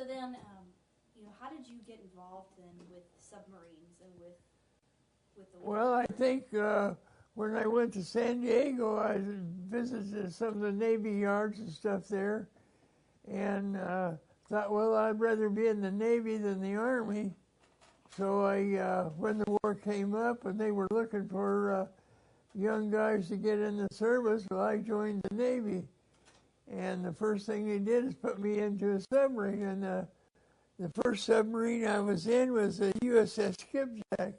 So then, how did you get involved then with submarines and with the war? Well, I think when I went to San Diego, I visited some of the Navy yards and stuff there, and thought, well, I'd rather be in the Navy than the Army. So when the war came up and they were looking for young guys to get in the service, well, I joined the Navy. And the first thing they did is put me into a submarine. And the first submarine I was in was the USS Skipjack.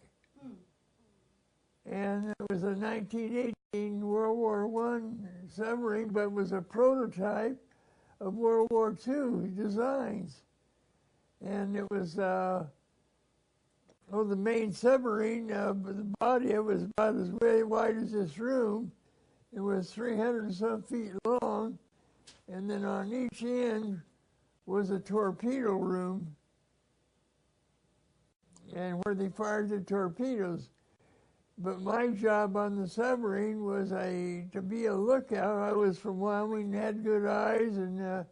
And it was a 1918 World War I submarine, but it was a prototype of World War II designs. And it was, the main submarine, the body, it was about as wide as this room. It was 300 and some feet long. And then on each end was a torpedo room, and where they fired the torpedoes. But my job on the submarine was to be a lookout. I was from Wyoming, had good eyes, and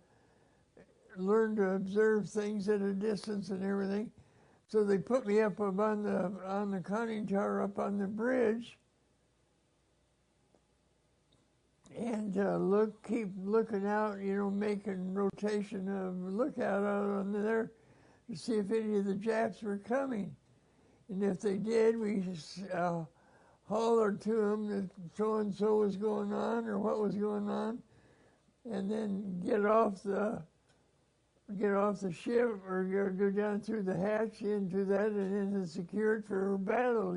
learned to observe things at a distance and everything. So they put me up on the conning tower up on the bridge, and keep looking out, making rotation of lookout out on there to see if any of the Japs were coming. And if they did, we hollered to them that so-and-so was going on or what was going on, and then get off the ship or go down through the hatch into that and then secured for battle,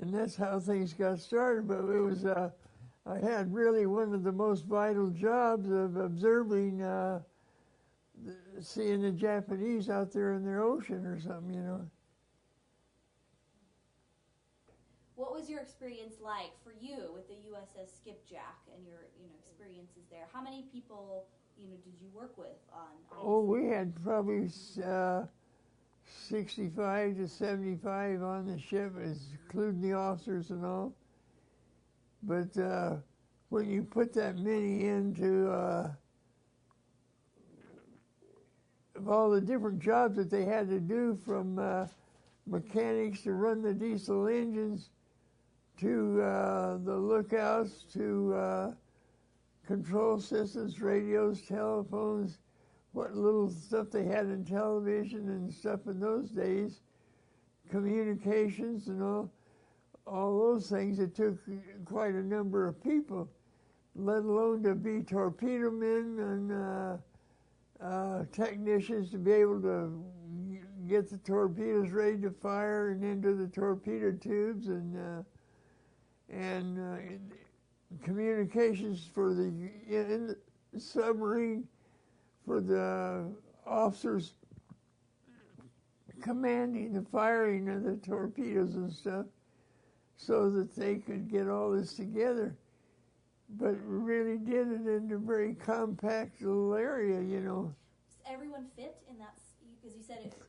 And that's how things got started. But it was, I had really one of the most vital jobs of observing, seeing the Japanese out there in their ocean or something, What was your experience like for you with the USS Skipjack and your, experiences there? How many people, did you work with on we had probably 65 to 75 on the ship, including the officers and all. But when you put that many into of all the different jobs that they had to do, from mechanics to run the diesel engines, to the lookouts, to control systems, radios, telephones, what little stuff they had in television and stuff in those days, communications and all those things. It took quite a number of people, let alone to be torpedo men and technicians to be able to get the torpedoes ready to fire and into the torpedo tubes, and communications for in the submarine, for the officers commanding the firing of the torpedoes and stuff, so that they could get all this together. But really did it in a very compact little area, Does everyone fit in that? Because you said it's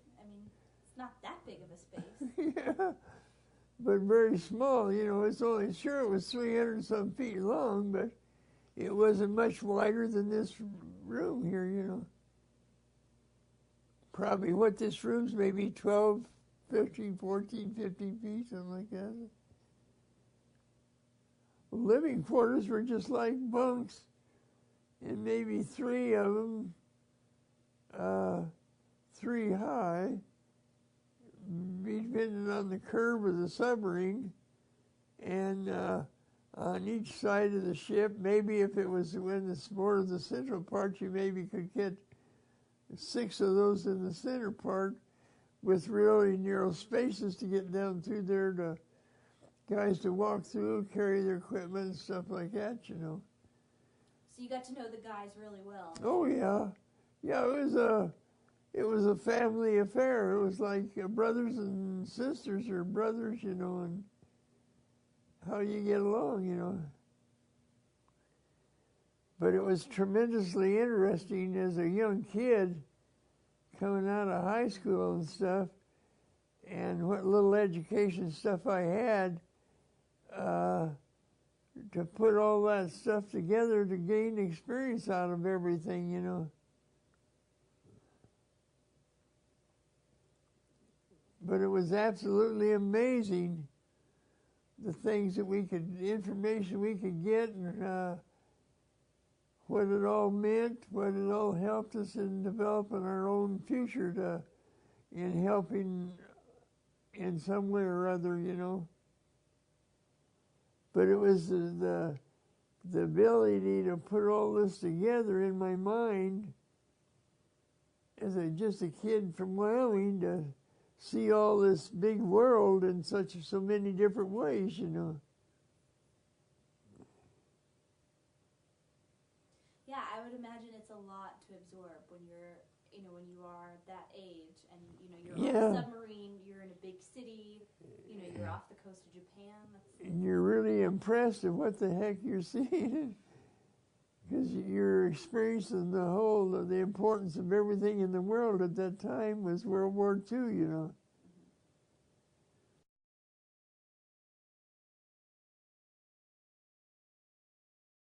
not that big of a space. Yeah, but very small, It's only, it was 300 some feet long, but it wasn't much wider than this room here, Probably what this room's maybe 12, 15, 14, 15 feet, something like that. Living quarters were just like bunks, and maybe 3 of them, 3 high, depending on the curve of the submarine, and on each side of the ship, maybe if it was in the more of the central part, you maybe could get 6 of those in the center part, with really narrow spaces to get down through there, to guys to walk through, carry their equipment and stuff like that, So you got to know the guys really well. Oh yeah, it was a family affair. It was like brothers and sisters, or brothers, and how you get along, But it was tremendously interesting as a young kid coming out of high school and stuff, and what little education stuff I had, to put all that stuff together to gain experience out of everything, But it was absolutely amazing, the things that the information we could get, and what it all meant, what it all helped us in developing our own future in helping in some way or other, you know. But it was the ability to put all this together in my mind as just a kid from Wyoming, to see all this big world in so many different ways, you know. Yeah, I would imagine it's a lot to absorb when you are that age, and you're on a submarine, you're in a big city, you're off the coast of Japan. And you're really impressed at what the heck you're seeing, because you're experiencing the importance of everything in the world at that time was World War II, you know.